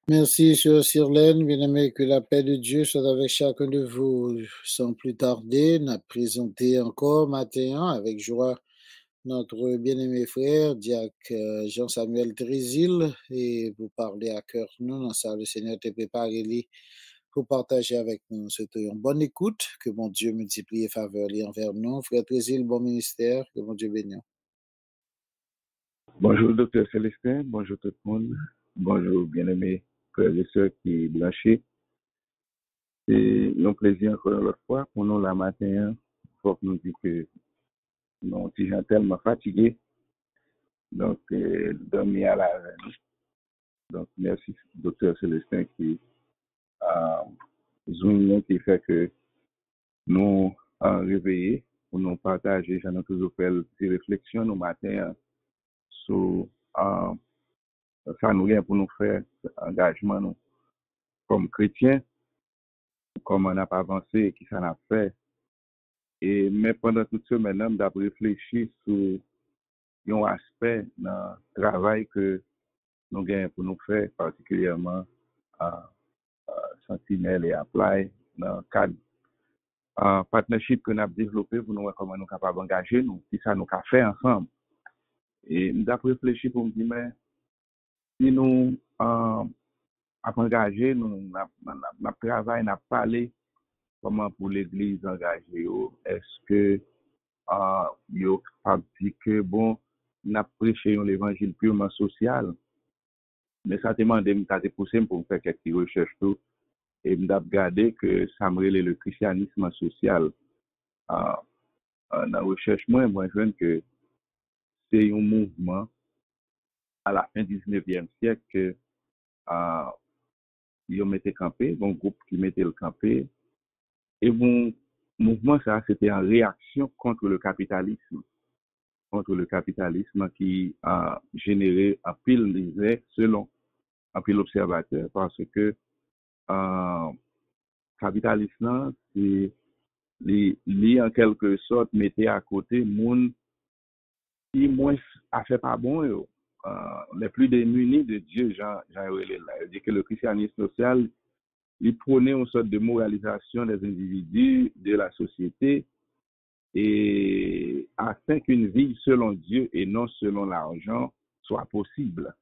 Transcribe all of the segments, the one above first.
Merci, Sœur Sirlène, bien-aimé, que la paix de Dieu soit avec chacun de vous. Sans plus tarder, n'a présenté encore matin avec joie notre bien-aimé frère, Diac Jean-Samuel Trésil, et vous parler à cœur nous, dans ça, le Seigneur te prépare lui pour partager avec nous. C'était une bonne écoute, que mon Dieu multiplie et faveur envers nous. Frère Trésil, bon ministère, que mon Dieu bénisse. Bonjour, docteur Célestin. Bonjour tout le monde. Bonjour, bien-aimés frères et sœurs qui branchés. C'est un plaisir encore une autre fois pour nous la matin. Il faut que nous disions que nous sommes tellement fatigués. Donc, dormir à la reine. Donc, merci, docteur Célestin, qui a zoomé, qui fait que nous réveillés pour nous partager. J'en ai toujours fait des réflexions nos matins sur ça nous vient pour nous faire engagement nous, comme chrétiens, comment on n'a pas avancé, qui ça n'a fait. Et mais pendant toute semaine, on a réfléchi sur un aspect dans le travail que nous gagnons pour nous faire, particulièrement à Sentinelle et Apply, dans le cadre partnership que nous avons développé pour nous voir comment nous sommes capables d'engager nous, qui ça nous a fait ensemble. Et nous avons réfléchi pour nous dire, mais si nous avons engagé, nous avons travaillé, nous avons parlé, comment pour l'Église engagée, est-ce que yo capable dire que bon, n'a prêché l'évangile purement social, mais ça demande de pousser pour faire quelques recherches tout et m'a regardé que ça me relève le christianisme social. Dans la recherche moi je vois que c'est un mouvement à la fin du 19e siècle que ils ont mis campé, bon groupe qui mettait le campé et bon mouvement ça c'était en réaction contre le capitalisme qui a généré un pile d'idées selon un pile observateur parce que capitalisme c'est li en quelque sorte mettait à côté monde qui moins a fait pas bon les plus démunis de Dieu Jean il dit que le christianisme social il prônait une sorte de moralisation des individus de la société et afin qu'une vie selon Dieu et non selon l'argent soit possible.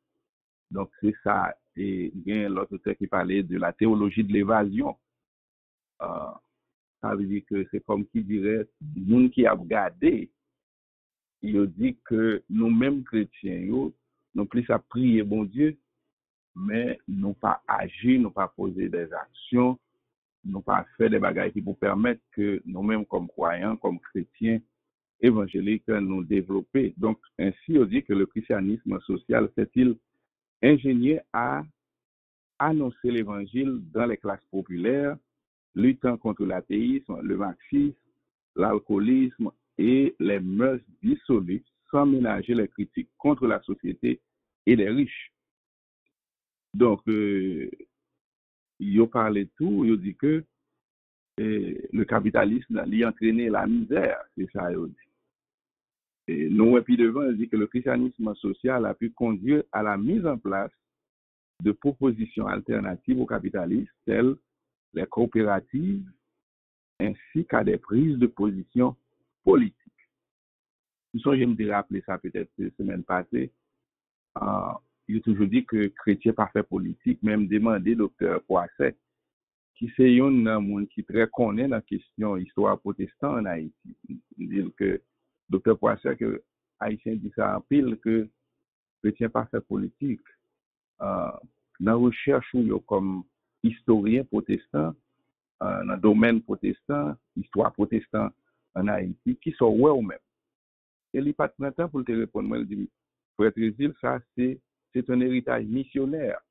Donc c'est ça. Et bien l'autre auteur qui parlait de la théologie de l'évasion. Ça veut dire que c'est comme qui dirait, nous qui a regardé, il dit que nous-mêmes chrétiens, nous plus à prier bon Dieu, mais nous pas agir, nous pas poser des actions, nous pas faire des bagages qui nous permettent que nous-mêmes comme croyants, comme chrétiens, évangéliques, nous développer. Donc, ainsi, on dit que le christianisme social s'est-il ingénié à annoncer l'évangile dans les classes populaires, luttant contre l'athéisme, le marxisme, l'alcoolisme et les mœurs dissolues, sans ménager les critiques contre la société et les riches. Donc, il a parlé de tout, il a dit que le capitalisme a entraîné la misère, c'est ça, il a dit. Et nous, et puis devant, il dit que le christianisme social a pu conduire à la mise en place de propositions alternatives au capitalisme, telles les coopératives, ainsi qu'à des prises de position politiques. Nous sommes, j'aime me rappeler ça peut-être la semaine passée, il a toujours dit que chrétien parfait politique, même demandé docteur Poisset, qui c'est un monde qui très connaît la question histoire protestante en Haïti. Il dit que docteur Poisset, que Haïtien dit ça en pile, que chrétien parfait politique, dans la recherche comme historien protestant, dans le domaine protestant, histoire protestante en Haïti, qui sont ouais ou même. Et il n'y a pas de temps pour te répondre. Moi, il dit, frère Trésil, ça, c'est un héritage missionnaire.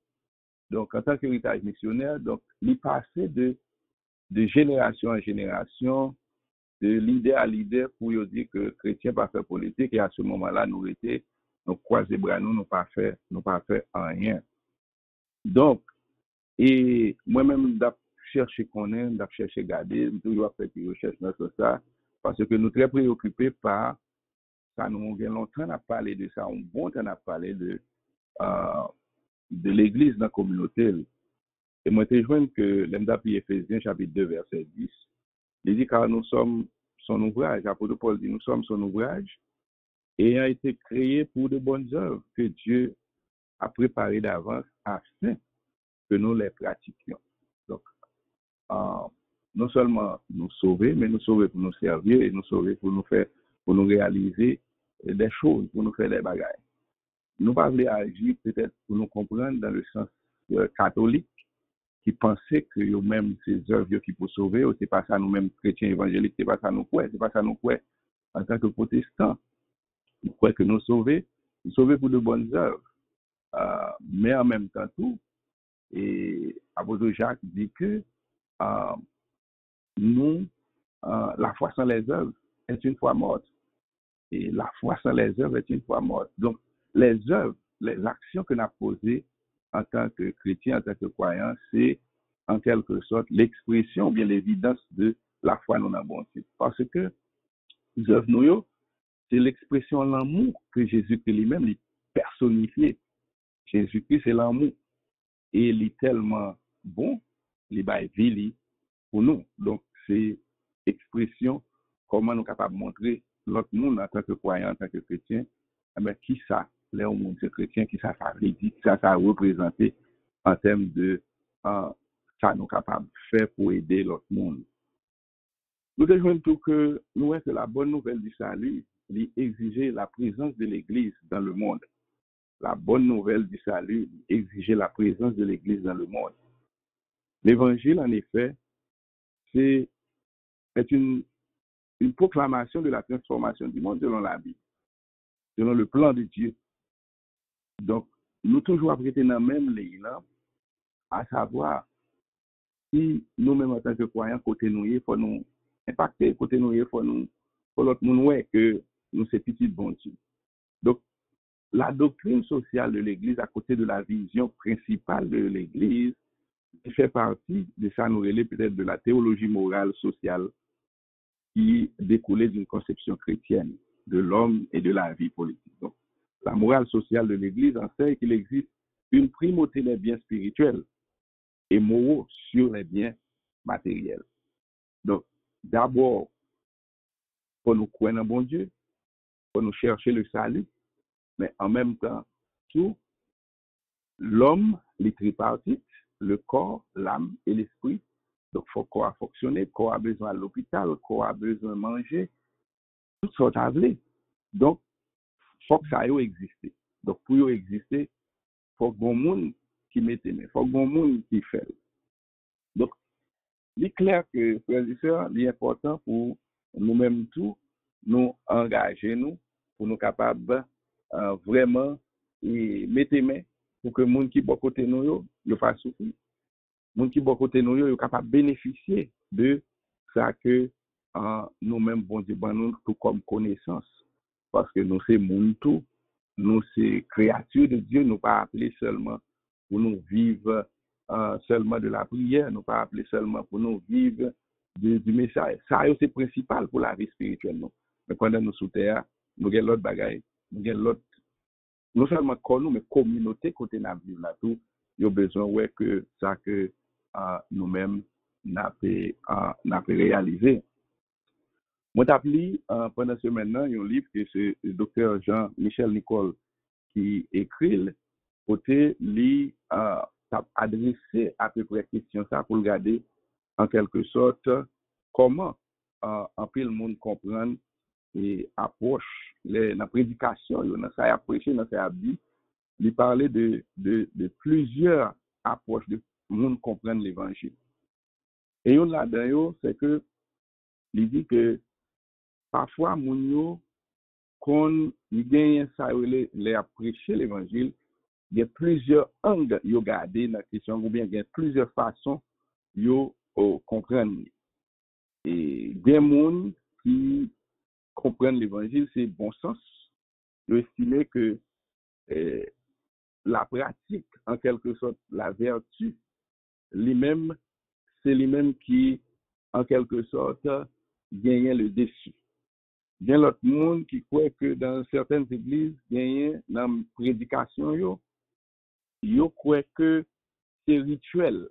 Donc, en tant qu'héritage missionnaire, donc, il passait de génération en génération, de leader à leader, pour dire que chrétien pas fait politique, et à ce moment-là, nous étions, nous croisés bras, nous pas fait rien. Donc, et moi-même, j'ai cherché connaître, j'ai cherché garder, j'ai toujours fait des recherches dans ça, parce que nous sommes très préoccupés par ça. Nous avons longtemps à parler de ça, un bon temps à parler de de l'Église dans la communauté. Et moi, je joins que l'Emda puis Éphésiens chapitre 2, verset 10. Il dit car nous sommes son ouvrage. L'apôtre Paul dit nous sommes son ouvrage et a été créé pour de bonnes œuvres que Dieu a préparées d'avance afin que nous les pratiquions. Donc, non seulement nous sauver, mais nous sauver pour nous servir et nous sauver pour nous faire, pour nous réaliser des choses, pour nous faire des bagages. Nous parlons agir peut-être pour nous comprendre dans le sens catholique qui pensait que nous-mêmes, ces œuvres qui pour sauver, c'est pas ça nous-mêmes chrétiens évangéliques, c'est pas ça nous croyons, c'est pas ça nous croyons en tant que protestants. Nous croyons que nous sauver pour de bonnes œuvres. Mais en même temps tout, et apôtre Jacques dit que nous, la foi sans les œuvres est une foi morte. Et la foi sans les œuvres est une foi morte. Donc, les œuvres, les actions que nous avons posées en tant que chrétiens, en tant que croyants, c'est en quelque sorte l'expression, bien l'évidence de la foi non abondante. Parce que les œuvres nous, c'est l'expression de l'amour que Jésus-Christ lui-même personnifié. Jésus-Christ, c'est l'amour. Et il est tellement bon, il est vie pour nous. Donc, c'est expression comment nous sommes capables de montrer l'autre monde en tant que croyant, en tant que chrétien, qui ça, les monde chrétien, qui ça veut dire, qui ça représente en termes de ça nous sommes capables de faire pour aider l'autre monde. Nous devons tout que nous que la bonne nouvelle du salut, il exigeait la présence de l'Église dans le monde. La bonne nouvelle du salut exigeait la présence de l'Église dans le monde. L'évangile, en effet, est une proclamation de la transformation du monde selon la Bible, selon le plan de Dieu. Donc, nous toujours apprêter dans le même ligne, à savoir si nous-mêmes en tant que croyants, côté nous, il faut nous impacter, côté nous, il faut l'autre monde ouais que nous c'est petit bon Dieu. Donc, la doctrine sociale de l'Église, à côté de la vision principale de l'Église, fait partie de ça, nous relève peut-être de la théologie morale sociale qui découlait d'une conception chrétienne de l'homme et de la vie politique. Donc, la morale sociale de l'Église enseigne qu'il existe une primauté des biens spirituels et moraux sur les biens matériels. Donc, d'abord, pour nous croire en bon Dieu, pour nous chercher le salut, mais en même temps, tout l'homme, les tripartites, le corps, l'âme et l'esprit. Donc, il faut qu'on a fonctionné, le corps a besoin de l'hôpital, le corps a besoin de manger, toutes sortes de. Donc, il faut que ça ait existé. Donc, pour exister, il faut que bon monde qui mette main, il faut que bon monde qui fait. Donc, il est clair que, frères et sœurs, il est important pour nous-mêmes tous, nous engager, nous, pour nous capables vraiment mettre main pour que les gens qui sont à côté de nous, ne fassent souffrir. Les gens qui sont à côté de nous, sont capables de bénéficier de ça que nous-mêmes, bon Dieu, nous tout comme connaissance. Parce que nous, c'est monde tout, nous, c'est créatures de Dieu, nous pas appelés seulement pour nous vivre seulement de la prière, nous pas appelés seulement pour nous vivre du message. Ça, c'est principal pour la vie spirituelle. Nous. Mais pendant nous sous terre, nous avons l'autre bagaille, nous avons l'autre, non seulement comme nous, mais communauté côté nous vivre là tout, il y a besoin ouais que ça que nous-mêmes n'a pas réalisé. Moi, j'ai lu pendant ce maintenant un livre que c'est le docteur Jean-Michel Nicole qui écrit, côté lui adressé à peu près question ça pour regarder en quelque sorte comment en peu le monde comprendre et approche la prédication, dans ça a prêché, dans ça a dit, il parlait de plusieurs approches de monde comprendre l'évangile. Et là-dedans, c'est que il dit que parfois, moun quand il gagne ça, il a prêché l'évangile, il y a plusieurs angles yo gardé dans la question, ou bien il y a plusieurs façons yo comprendre. Et des gens qui comprennent l'évangile, c'est bon sens. Ils estiment que la pratique, en quelque sorte, la vertu, lui-même, c'est lui-même qui, en quelque sorte, gagne le dessus. Il y a l'autre monde qui croit que dans certaines églises, dans la prédication, yo croit que c'est rituel,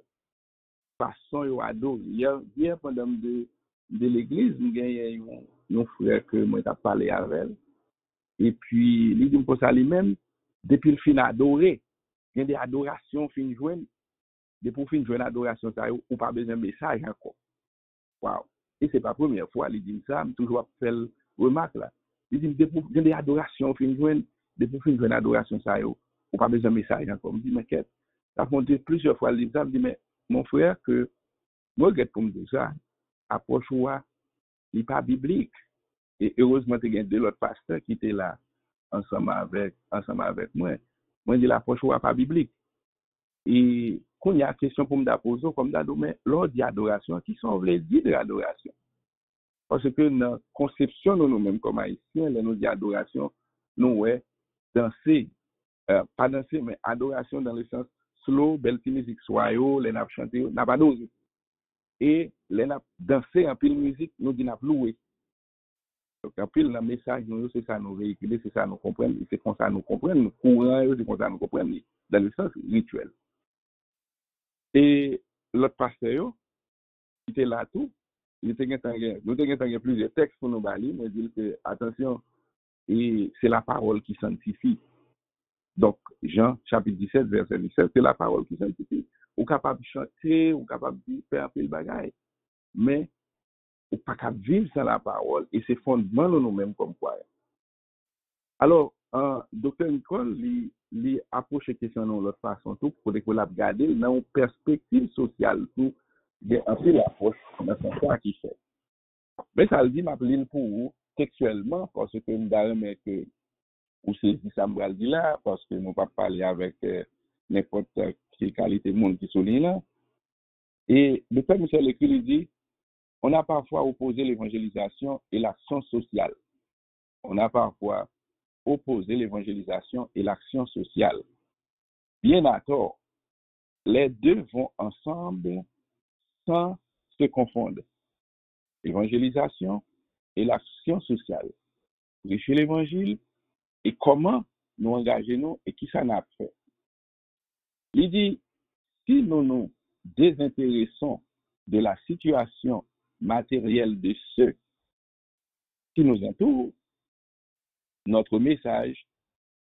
façon yo adore. Hier pendant de l'église, nous gagnons un frère que moi t'a parlé avec, et puis il dit pour ça lui-même, depuis le fin adoré, il y a des adorations fin joindre, depuis fin joindre adoration ça ou pas besoin de message encore. Wow. Et c'est pas la première fois il dit ça, toujours fait remarque là. Il dit depuis il y a des adorations fin joindre, depuis fin joindre adoration ça ou pas besoin de message encore. Il dit mais qu'est-ce ça font plusieurs fois il dit ça, il dit mais mon frère que moi regarde comme ça, approche n'est pas biblique. Et heureusement, il y a deux autres pasteurs qui étaient là ensemble avec moi. Moi, je dis l'approche n'est pas biblique. Et quand il y a une question pour me poser, comme ça, mais lors de l'adoration, qui sont les dits de l'adoration? Parce que dans la conception de nous-mêmes comme haïtiens, nous disons adoration, nous, ouais, danser, pas danser, mais adoration dans le sens slow, belle musique, soyo, les nappes chanter, n'a pas d'osé. Et les nappes danser en pile musique, nous disons n'a louer. Donc, en pile, le message, c'est ça nous véhiculer, c'est ça nous comprendre, c'est comme ça nous comprendre, courant, c'est comme ça nous comprendre, dans le sens rituel. Et l'autre pasteur, qui était là tout, nous avons plusieurs textes pour nous balayer, mais dit que, attention, et c'est la parole qui sanctifie. Donc, Jean, chapitre 17, verset 17, c'est la parole qui sanctifie. On est capable de chanter, on est capable de faire un peu de bagaille, mais on n'est pas capable de vivre sans la parole, et c'est fondement de nous-mêmes comme quoi. Alors, Dr. Nicole, il approche la question de l'autre façon, tout, pour que la regarder dans une perspective sociale, tout, un peu l'approche dans son cas qui fait. Mais ça le dit, m'a pris pour vous, textuellement, parce que nous avons que, ou c'est ça me dit là, parce que nous pas parler avec n'importe quelle qualité de monde qui sont là. Et le Père Michel écrit, il dit, on a parfois opposé l'évangélisation et l'action sociale. On a parfois opposer l'évangélisation et l'action sociale. Bien à tort, les deux vont ensemble sans se confondre. L'évangélisation et l'action sociale. Prêcher l'évangile et comment nous engager nous et qui ça n'a fait. Il dit, si nous nous désintéressons de la situation matérielle de ceux qui nous entourent, notre message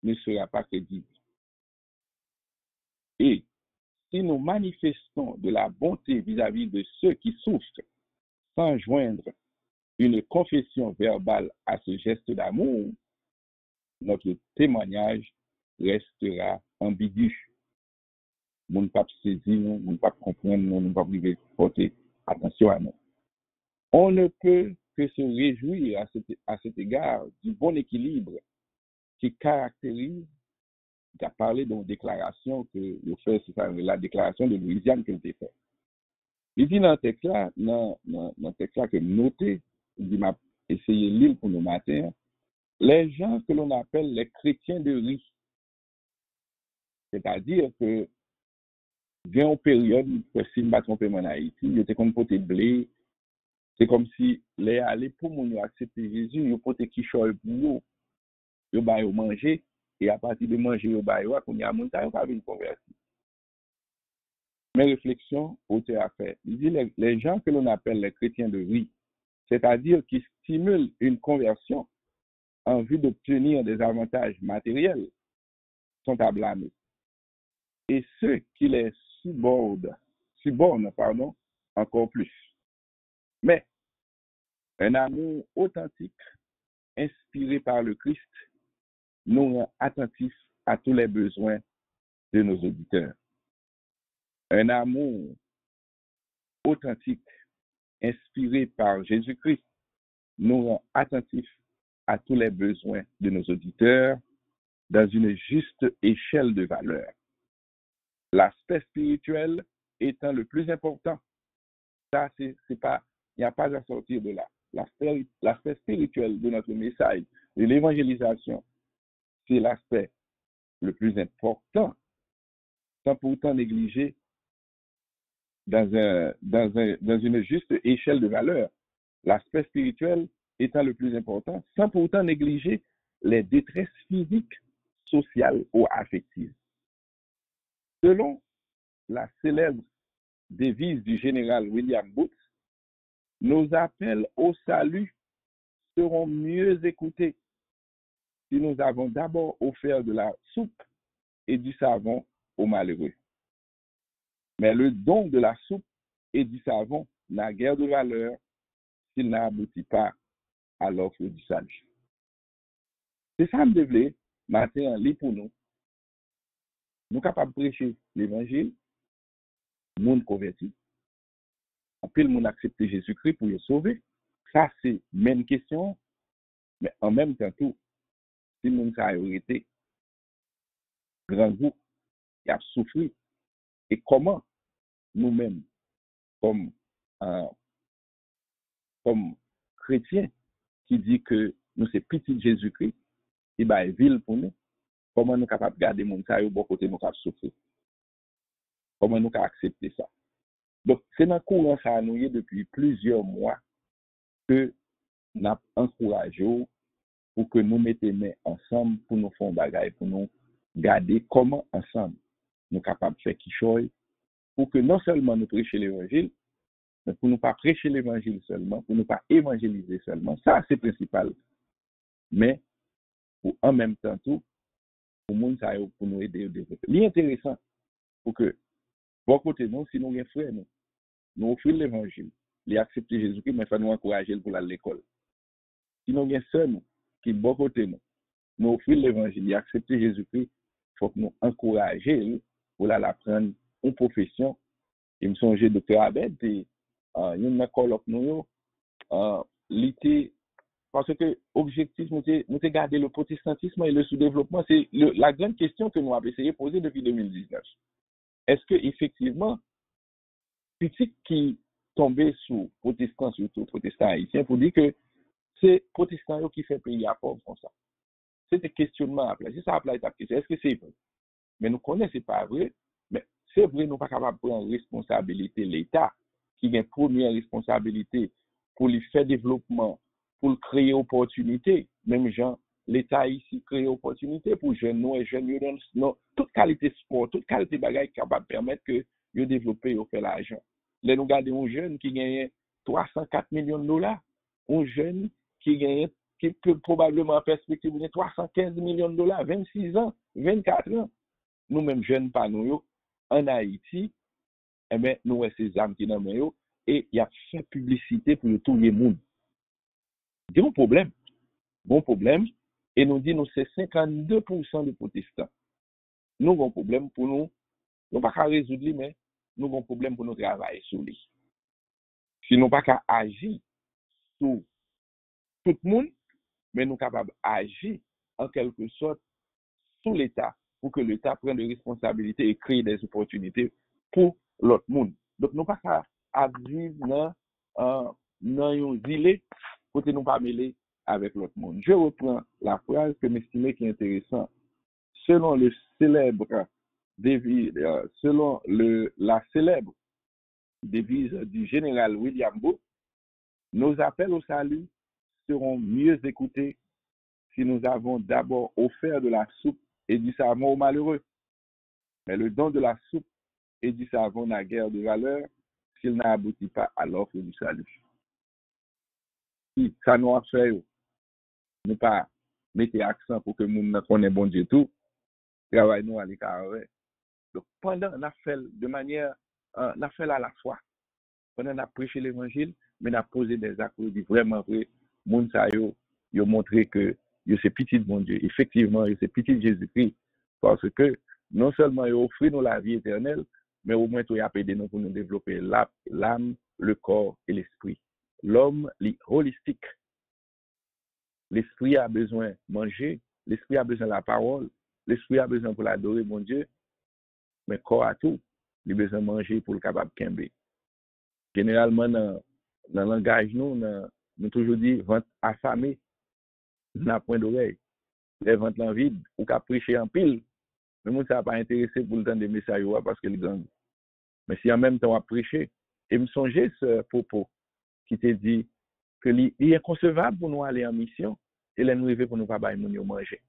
ne sera pas crédible. Et si nous manifestons de la bonté vis-à-vis de ceux qui souffrent sans joindre une confession verbale à ce geste d'amour, notre témoignage restera ambigu. Nous ne pouvons pas saisir, nous ne pouvons pas comprendre, nous ne pouvons pas porter attention à nous. On ne peut que se réjouir à cet égard du bon équilibre qui caractérise, qui a parlé d'une déclaration que je fais, c'est la déclaration de Louisiane qu'elle a faite. Il dit dans le texte là que noté, il dit m'a essayé de lire pour nous matin, les gens que l'on appelle les chrétiens de riz. C'est-à-dire que vient une période que si je ne me trompe pas en Haïti, il était comme pour blé, c'est comme si les allés pour nous accepter Jésus, ils portent qui chole pour nous, ils vont manger et à partir de manger ils vont qu'on y a montagne pas une conversion. Mes réflexions au à faire. Il dit les gens que l'on appelle les chrétiens de riz, c'est-à-dire qui stimulent une conversion en vue d'obtenir des avantages matériels, sont à blâmer. Et ceux qui les subornent, encore plus. Mais un amour authentique, inspiré par le Christ, nous rend attentifs à tous les besoins de nos auditeurs. Un amour authentique, inspiré par Jésus-Christ, nous rend attentifs à tous les besoins de nos auditeurs dans une juste échelle de valeur. L'aspect spirituel étant le plus important. Ça, c'est pas, il n'y a pas à sortir de là. L'aspect spirituel de notre message, de l'évangélisation, c'est l'aspect le plus important, sans pourtant négliger dans une juste échelle de valeur. L'aspect spirituel étant le plus important, sans pourtant négliger les détresses physiques, sociales ou affectives. Selon la célèbre devise du général William Booth, nos appels au salut seront mieux écoutés si nous avons d'abord offert de la soupe et du savon aux malheureux. Mais le don de la soupe et du savon n'a guère de valeur s'il n'aboutit pas à l'offre du salut. C'est ça me devait matin en lit pour nous. Nous capables de prêcher l'évangile, monde converti. En plus, le monde accepter Jésus-Christ pour le sauver. Ça, c'est même question. Mais en même temps, tout, si le monde a été grand goût, il a souffert. Et comment nous-mêmes, comme, euh, comme chrétiens, qui dit que nous c'est petit Jésus-Christ, il va ville pour nous, comment nous sommes capables de garder mon ça au bon côté nous capables souffrir? Comment nous capables accepter ça? Donc, c'est dans le courant ça nous depuis plusieurs mois que nous avons encouragé pour que nous mettions main ensemble pour nous faire bagaille, pour nous garder comment ensemble nous sommes capables de faire quelque chose pour que non seulement nous prêchions l'évangile, mais pour ne pas prêcher l'évangile seulement, pour ne pas évangéliser seulement. Ça, c'est principal. Mais pour en même temps tout, pour nous aider à développer. L'intéressant pour que, bon côté nous, si nous avons frère, nous offrons l'évangile, les accepter Jésus-Christ, mais il faut nous encourager pour aller à l'école. Si nous avons sœur, qui bon côté nous offrons l'évangile, les accepter Jésus-Christ, il faut que nous encourager pour aller apprendre une profession. Il me songe Dr. Abed, et il y a un colloque nous, l'été, parce que l'objectif, nous avons gardé le protestantisme et le sous-développement. C'est la grande question que nous avons essayé de poser depuis 2019. Est-ce que effectivement, critique qui tombait sous protestant, surtout protestant haïtien, pour dire que c'est protestant qui fait pays à pauvre comme ça. C'est un questionnement à place. Si ça a place, est-ce que c'est vrai? Mais nous connaissons, c'est pas vrai. Mais c'est vrai, nous ne sommes pas capables de prendre responsabilité l'État, qui a une première responsabilité pour lui faire développement, pour créer opportunité. Même gens, l'État ici crée opportunité pour jeunes, nous et jeunes, toute qualité de sport, toute qualité de bagaille capable de permettre que de développer et faire l'argent. Là, nous regardons un jeune qui gagne 304 millions de dollars, un jeune qui gagne, qui peut probablement en perspective gagner 315 millions de dollars, 26 ans, 24 ans. Nous-mêmes jeunes pas nous, en Haïti, eh bien, nous avons ces âmes qui n'ont pas et il y a fait publicité pour tout le monde. C'est un problème. Bon problème. Et nous dit, nous, c'est 52% de protestants. Nous avons un problème pour nous. Nous pas qu'à résoudre, mais nous avons un problème pour nous travailler sur lui. Si nous pas qu'à agir sur tout le monde, mais nous sommes capables d'agir en quelque sorte sous l'État pour que l'État prenne des responsabilités et crée des opportunités pour l'autre monde. Donc, nous pas qu'à vivre dans un îlet pour que nous pas mêler avec l'autre monde. Je reprends la phrase que m'estimais qui est intéressante. Selon le célèbre devise, la célèbre devise du général William Booth, nos appels au salut seront mieux écoutés si nous avons d'abord offert de la soupe et du savon aux malheureux. Mais le don de la soupe et du savon n'a guère de valeur s'il n'aboutit pas à l'offre du salut. Si ça nous a fait, nous pas mettre accent pour que nous ne connaissions bon Dieu tout, travail nous à l'écart. Donc pendant on a fait de manière, on a fait à la fois. Pendant on a prêché l'évangile, mais on a posé des actes qui vraiment vrai. Moun sa yo montré que yo c'est petit de mon Dieu. Effectivement, yo c'est petit de Jésus-Christ. Parce que non seulement il offre nous la vie éternelle, mais au moins il a aidé nous pour nous développer l'âme, le corps et l'esprit. L'homme est holistique. L'esprit a besoin de manger, l'esprit a besoin de la parole, l'esprit a besoin pour l'adorer mon Dieu, mais le corps a tout. Il a besoin de manger pour le capable de kembe. Généralement, dans le langage, nous toujours dit vente affamé, n'a point d'oreille. Les ventes en vide, ou qu'à prêcher en pile, mais moi, ça n'a pas intéressé pour le temps des messages parce que les gang. Mais si en même temps, on a prêché, et me songer ce propos qui te dit que il est inconcevable pour nous aller en mission et nous arriver pour nous pas manger.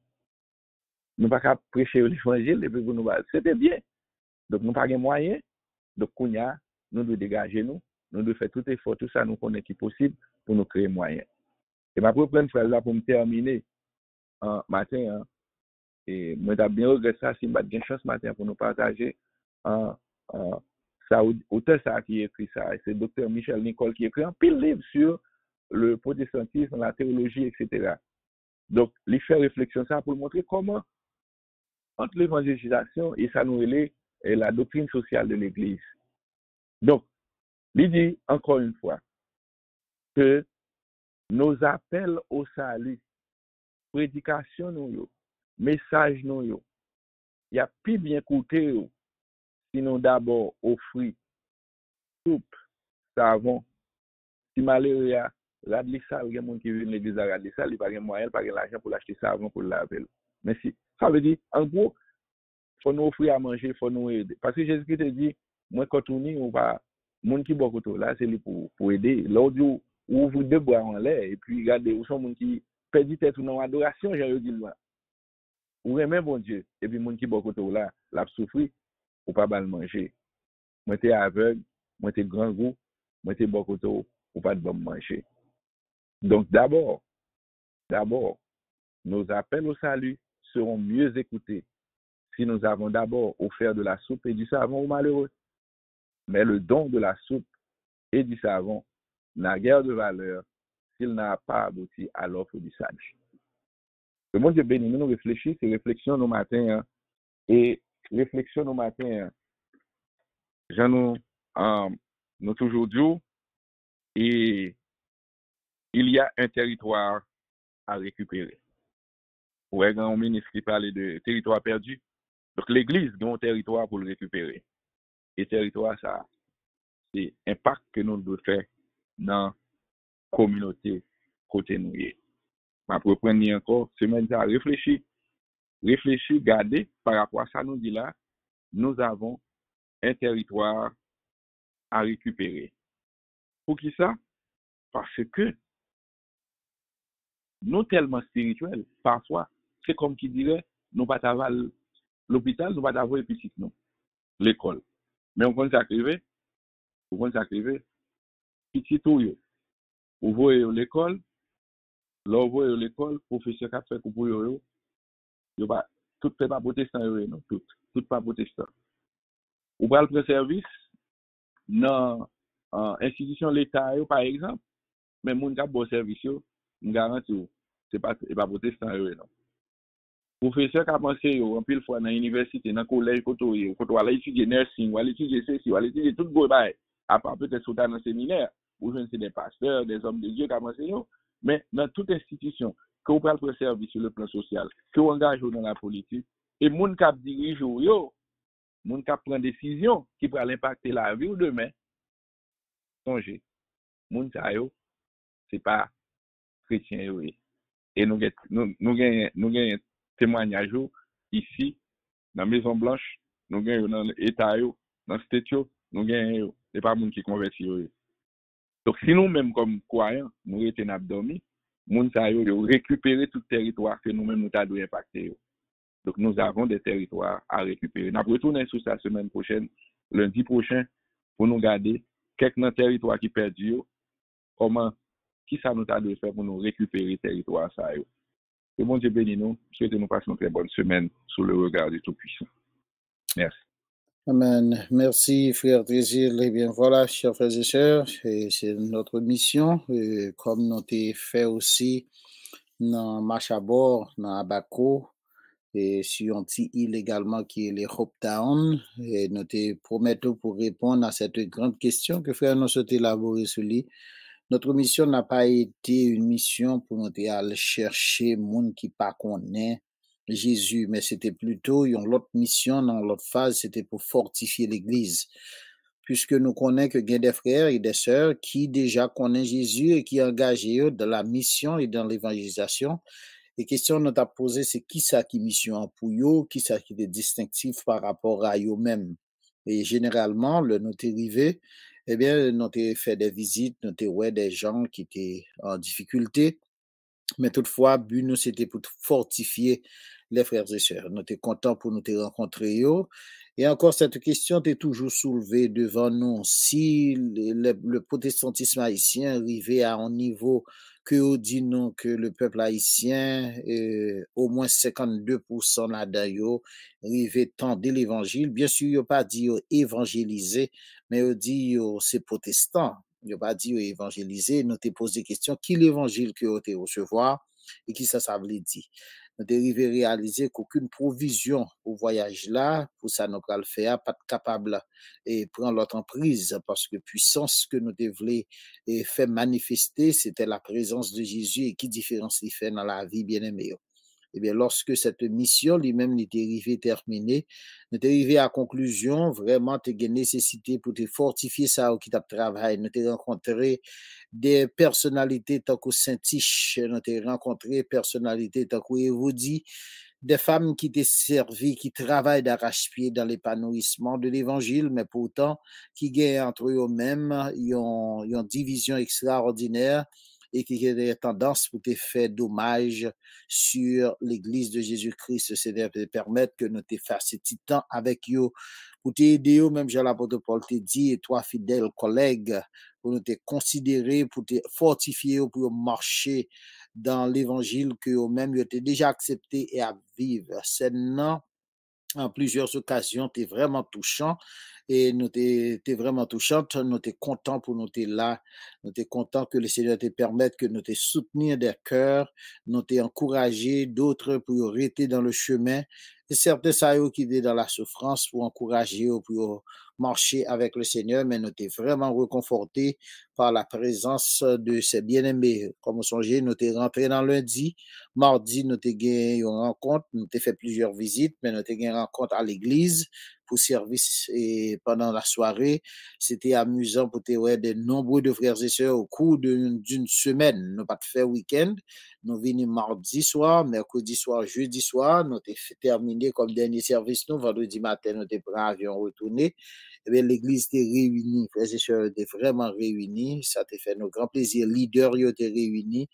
Nous pas qu'à prêcher l'évangile et puis pour nous. C'était bien. Donc, nous n'avons pas de moyens. Donc, nous devons dégager nous devons faire tout effort, tout ça, nous connaissons qui est possible pour nous créer moyens. Et ma propre phrase là pour me terminer matin, hein, et moi, j'ai bien regretté ça si je n'ai pas de chance matin pour nous partager ça, auteur ça qui écrit ça, c'est Dr. Michel Nicole qui écrit un pile livre sur le protestantisme, la théologie, etc. Donc, il fait réflexion ça pour montrer comment, entre l'évangélisation et ça nous relève la doctrine sociale de l'Église. Donc, il dit encore une fois que nos appels au salut, prédication, message, il y a plus bien coûté, sinon d'abord offrir soupe, savon. Si malheureux, radli sale, il y a des gens qui viennent l'église à radli sale, il n'y a pas de moyen, pas de l'argent pour l'acheter savon pour le laver. Mais si, ça veut dire, en gros, il faut nous offrir à manger, il faut nous aider. Parce que Jésus-Christ te dit, moi, quand on est, on va, monde qui boit là, c'est pour aider. L'autre jour, où vous deux boire en l'air, et puis regardez, où sont les gens qui perdent tête ou non adoration, j'ai dit, ou même bon Dieu, et puis les gens qui boit là, l'a souffrir, ou pas mal manger. Moi, t'es aveugle, moi, t'es grand goût, moi, t'es boit ou pas de bon manger. Donc, d'abord, nos appels au salut seront mieux écoutés si nous avons d'abord offert de la soupe et du savon aux malheureux. Mais le don de la soupe et du savon n'a guère de valeur s'il n'a pas abouti à l'offre du salut. Le monde de béni, nous réfléchissons, c'est réflexion nos matins, hein, et réflexion nos matins, hein, j'en nous toujours dit, et il y a un territoire à récupérer. Ouais, quand on ministre qui parlait de territoire perdu, donc l'Église a un territoire pour le récupérer. Et territoire, ça, c'est impact que nous devons faire dans la communauté côté nous. Ma propre encore, semaine ça réfléchir, garder par rapport à ça, nous dit là, nous avons un territoire à récupérer. Pour qui ça? Parce que nous tellement spirituels, parfois, c'est comme qui dirait, nous pas avoir l'hôpital, nous pas avoir petit nous, l'école. Mais on compte s'arriver, petit tout, vous voyez l'école, là vous voyez l'école, professeur qui a fait pour yo, pas tout pas protestant non, tout pas protestant. Ou pas le service dans institution l'État par exemple, mais moun qui a bon service yo, me garantis c'est pas protestant non. Professeur qui a pensé en pile fois dans l'université, dans le collège, quand on va étudier nursing, on va étudier ceci, on va étudier tout le monde, à part peut-être sur dans le séminaire, ou c'est des pasteurs, des hommes de Dieu qui ont pensé, mais dans toute institution, que vous prenez le service sur le plan social, que vous engagez dans la politique, et les gens qui dirigent, les gens qui prennent des décisions qui pourraient impacter la vie ou demain, songez, les gens, ce n'est pas chrétien. Et nous gagnons témoignage ici, dans la Maison Blanche, nous gagnons dans l'État, dans le State, nous gagnons, ce n'est pas les gens qui convertissent. Donc, si nous-mêmes, comme croyants, nous étions abdominés, nous avons récupéré tout le territoire que nous-mêmes nous avons impacté. Donc, nous avons des territoires à récupérer. Nous allons retourner sur ça la semaine prochaine, lundi prochain, pour nous garder quelques territoires qui perdus, comment, qui ça nous a de faire pour nous récupérer le territoire. Ça, que bon Dieu bénisse nous. Souhaitez nous passer une très bonne semaine sous le regard du Tout-Puissant. Merci. Amen. Merci, frère Désir. Eh bien, voilà, chers frères et sœurs, c'est notre mission. Comme nous avons fait aussi dans Marche à bord, dans Abaco, et sur un petit île également qui est les Hope Town. Et nous te promettons pour répondre à cette grande question que frère nous souhaite élaborer sur lui. Notre mission n'a pas été une mission pour nous aller chercher monde qui pas connaît Jésus, mais c'était plutôt une autre mission dans l'autre phase, c'était pour fortifier l'église. Puisque nous connaissons que il y a des frères et des sœurs qui déjà connaissent Jésus et qui sont engagés dans la mission et dans l'évangélisation. Et question nous t'a posé, c'est qui ça qui mission pour eux, qui ça qui est distinctif par rapport à eux-mêmes. Et généralement, le nous t'est arrivé, eh bien, nous t'ai fait des visites, nous t'ai ouais des gens qui étaient en difficulté. Mais toutefois, but nous, c'était pour fortifier les frères et sœurs. Nous étions contents pour nous te rencontrer. Et encore, cette question est toujours soulevée devant nous. Si le protestantisme haïtien arrivait à un niveau que on dit non que le peuple haïtien, au moins 52% là-dedans, arrivait tendre l'évangile, bien sûr, il n'y a pas dit évangéliser, mais il dit c'est protestant. Il n'y a pas dit évangéliser, nous te pose des questions, qui l'évangile que vous te recevoir et qui ça veut dire. Nous devons réaliser qu'aucune provision au voyage là, pour ça nous le faire, pas capable et prendre l'autre en prise parce que puissance que nous devons faire manifester, c'était la présence de Jésus et qui différence il fait dans la vie bien-aimée. Eh bien, lorsque cette mission lui-même est arrivée terminée, nous est arrivé à conclusion, vraiment, tu as nécessité pour te fortifier ça au qui t'a travail. Nous t'ai rencontré des personnalités tant que Saint-Tiche, nous t'ai rencontré personnalités tant que Évody, des femmes qui t'ont servi, qui travaillent d'arrache-pied dans l'épanouissement de l'évangile, mais pourtant, qui gagnent entre eux-mêmes, ils ont une division extraordinaire et qui a des tendances pour te faire dommage sur l'Église de Jésus-Christ. C'est de permettre que nous te fassions petit temps avec eux, pour t'aider, même Jean l'apôtre Paul te dit, et toi, fidèles collègues, pour nous te considérer, pour te fortifier, pour marcher dans l'évangile que eux-mêmes ont déjà accepté et à vivre. C'est non en plusieurs occasions, t'es vraiment touchant et nous t'es vraiment touchante, nous t'es content pour nous t'es là, nous t'es content que le Seigneur te permette que nous t'es soutenir des cœurs, nous t'es encouragé d'autres pour rester dans le chemin, et certains ça qui étaient dans la souffrance pour encourager pour marcher avec le Seigneur, mais nous t'es vraiment réconforté par la présence de ces bien-aimés. Comme vous songez, nous t'es rentré dans lundi, mardi, nous t'ai gagné une rencontre, nous t'ai fait plusieurs visites, mais nous t'ai gagné une rencontre à l'église pour service et pendant la soirée. C'était amusant pour te voir de nombreux de frères et sœurs au cours d'une semaine. Nous pas fait week-end. Nous venons mardi soir, mercredi soir, jeudi soir. Nous t'ai terminé comme dernier service. Nous, vendredi matin, nous t'ai pris un avion retourné. Eh bien, l'église était réunie. Frères et sœurs étaient vraiment réunis. Ça t'a fait nos grands plaisirs. Leaders étaient réunis.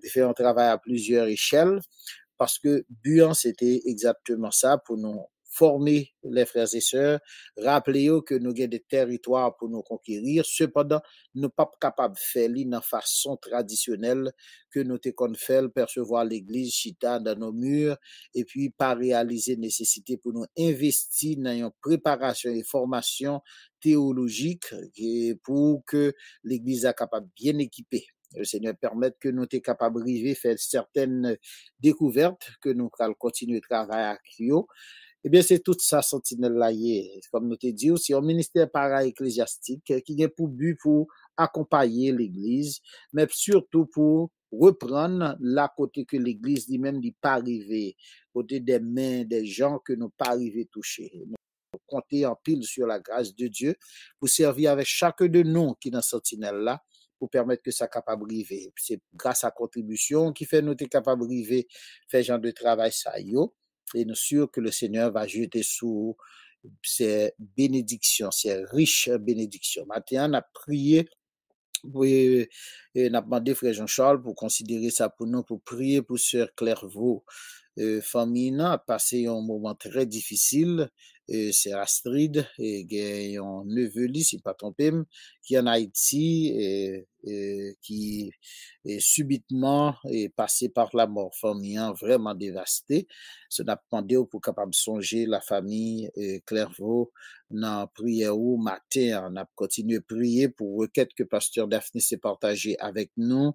De faire un travail à plusieurs échelles parce que Buan, c'était exactement ça pour nous former les frères et sœurs, rappeler que nous avons des territoires pour nous conquérir, cependant, nous ne sommes pas capables de faire de façon traditionnelle que nous avons fait percevoir l'église chita dans nos murs et puis pas réaliser nécessité pour nous investir dans une préparation et formation théologique pour que l'église soit capable de bien équiper. Le Seigneur permette que nous soyons capables de faire certaines découvertes, que nous allons continuer de travailler avec eux. Eh bien, c'est tout ça, sentinelle là, comme nous te dit, c'est un ministère para-ecclésiastique qui a pour but pour accompagner l'Église, mais surtout pour reprendre la côté que l'Église lui-même n'est pas arrivée, côté des mains des gens que nous pas arrivé toucher. Nous compter en pile sur la grâce de Dieu pour servir avec chaque de nous qui est dans sentinelle là, pour permettre que ça capable arriver. C'est grâce à contribution qui fait nous être capable arriver faire genre de travail ça yo et nous sûr que le Seigneur va jeter sous ces bénédictions, ces riches bénédictions. Maintenant, on a prié et on a demandé frère Jean-Charles pour considérer ça pour nous, pour prier pour sœur Clairvaux. Famille a passé un moment très difficile. C'est Astrid, et un neveu, si pas trompé, qui est en Haïti, qui est subitement est passé par la mort. Famille vraiment dévastée. Ça n'a pas demandé pour capable songer la famille Clairvaux dans prière au matin. On a continué à prier pour requête que pasteur Daphné s'est partagé avec nous.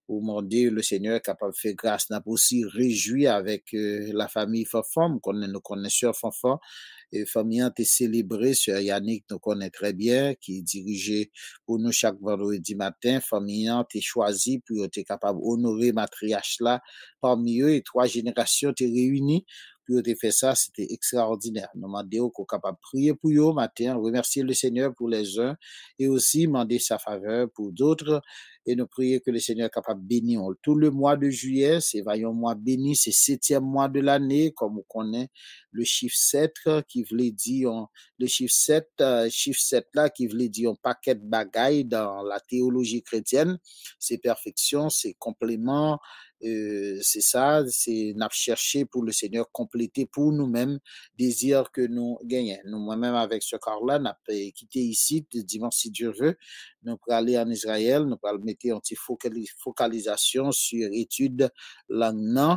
Pour demander le Seigneur est capable de faire grâce, n'a pas aussi réjoui avec la famille Fanfan, nous connaissons Fanfan, et famille a été célébrée, sur Yannick nous connaît très bien, qui dirigeait pour nous chaque vendredi matin, famille a été choisie pour être capable d'honorer matriarche là, parmi eux, et 3 générations étaient réunies, pour te faire ça, c'était extraordinaire. Nous demandons qu'on capable de prier pour eux matin, remercier le Seigneur pour les uns, et aussi demander sa faveur pour d'autres, et nous prions que le Seigneur est capable de bénir. Tout le mois de juillet, c'est un mois béni, c'est 7e mois de l'année, comme on connaît le chiffre 7, qui voulait dire, le chiffre 7 là, qui voulait dire un paquet de bagailles dans la théologie chrétienne, c'est perfection, c'est complément, C'est ça, c'est n'a cherché pour le Seigneur compléter pour nous-mêmes désir que nous gagnons. Nous, moi-même, avec ce corps-là, n'a pas quitté ici, dimanche, si Dieu veut, nous pour aller en Israël, nous pour mettre une petite focalisation sur l'étude langue, non,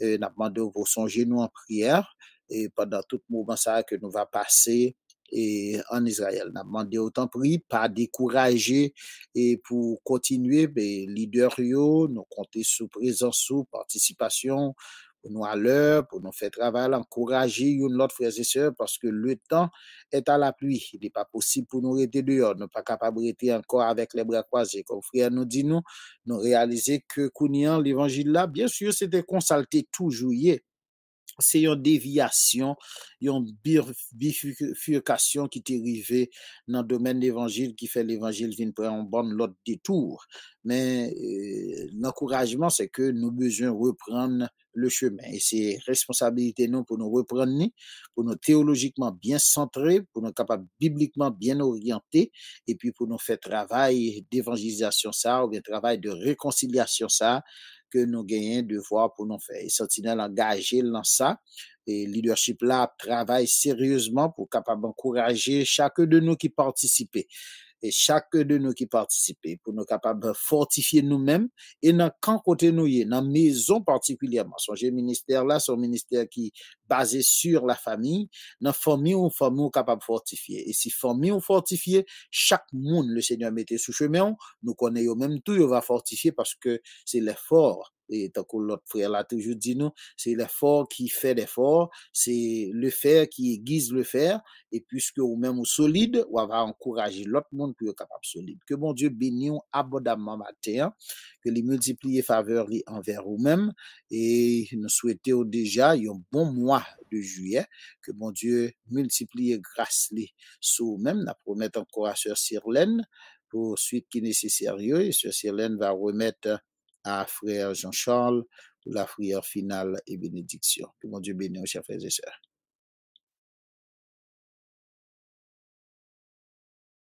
n'a demandé pour songer nous en prière, et pendant tout moment ça que nous va passer et en Israël. N'a demandé autant prix, pas décourager et pour continuer, ben, leader yo, nous compter sous présence, sous participation, pour nous à l'heure, pour nous faire travail, encourager une autre frères et sœurs, parce que le temps est à la pluie. Il n'est pas possible pour nous rester dehors. Nous pas capable de rester encore avec les bras croisés. Comme frère nous dit, nous réaliser que Kounian, l'évangile là, bien sûr, c'était consulté toujours. C'est une déviation, une bifurcation qui est arrivée dans le domaine de l'évangile, qui fait l'évangile vient prendre un bon lot détour. Mais l'encouragement, c'est que nous besoin reprendre le chemin. Et c'est responsabilité nous pour nous reprendre, pour nous théologiquement bien centrés, pour nous capables bibliquement bien orientés, et puis pour nous faire travail d'évangélisation ça, ou bien travail de réconciliation ça, que nous gagnons devoir pour nous faire. Et Sentinelle engagé dans ça. Et leadership là travaille sérieusement pour capable encourager chacun de nous qui participent et chaque de nous qui participent pour nous capables de fortifier nous-mêmes et dans quand côté nous y dans maison particulièrement son ministère là son ministère qui basé sur la famille dans famille capable de fortifier et si famille ou fortifier chaque monde le Seigneur mettait sous chemin nous connaissons même tout il va fortifier parce que c'est l'effort et tant que l'autre frère l'a toujours dit nous c'est l'effort qui fait l'effort c'est le faire qui aiguise le faire et puisque ou même ou solide, ou va encourager l'autre monde pour être capable solide. Que bon Dieu bénisse abondamment matin, que les multiplier faveurs envers vous-même et nous souhaitons déjà un bon mois de juillet, que bon Dieu multiplie grâce sur vous-même, nous promet encore à Sœur Sirlène pour suite qui est nécessaire et Sœur Sirlène va remettre à frère Jean-Charles pour la prière finale et bénédiction. Que bon Dieu bénisse, chers frères et sœurs.